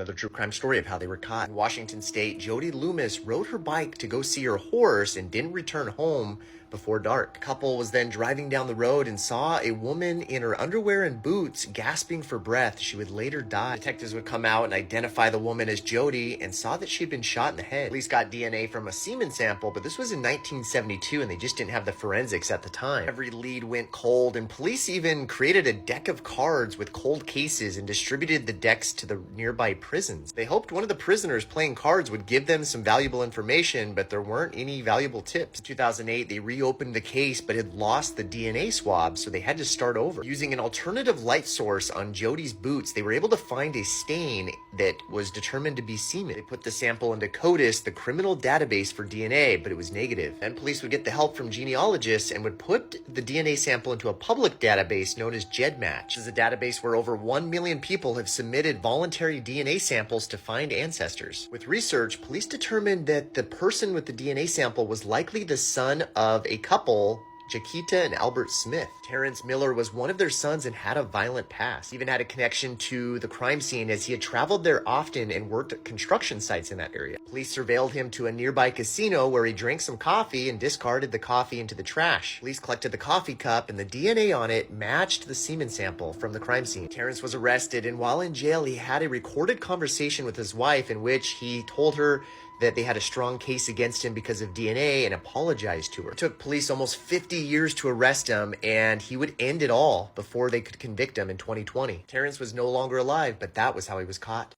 Another true crime story of how they were caught. In Washington State, Jody Loomis rode her bike to go see her horse and didn't return home before dark. The couple was then driving down the road and saw a woman in her underwear and boots gasping for breath. She would later die. Detectives would come out and identify the woman as Jody and saw that she had been shot in the head. Police got DNA from a semen sample, but this was in 1972 and they just didn't have the forensics at the time. Every lead went cold, and police even created a deck of cards with cold cases and distributed the decks to the nearby prisons. They hoped one of the prisoners playing cards would give them some valuable information, but there weren't any valuable tips. In 2008, they reopened the case but had lost the DNA swab, so they had to start over. Using an alternative light source on Jody's boots, they were able to find a stain that was determined to be semen. They put the sample into CODIS, the criminal database for DNA, but it was negative. Then police would get the help from genealogists and would put the DNA sample into a public database known as GEDmatch. This is a database where over 1 million people have submitted voluntary DNA samples to find ancestors. With research, police determined that the person with the DNA sample was likely the son of a couple, Jaquita and Albert Smith. Terrence Miller was one of their sons and had a violent past. He even had a connection to the crime scene as he had traveled there often and worked at construction sites in that area. Police surveilled him to a nearby casino where he drank some coffee and discarded the coffee into the trash. Police collected the coffee cup and the DNA on it matched the semen sample from the crime scene. Terrence was arrested, and while in jail, he had a recorded conversation with his wife in which he told her that they had a strong case against him because of DNA and apologized to her. It took police almost 50 years to arrest him, and he would end it all before they could convict him in 2020. Terrence was no longer alive, but that was how he was caught.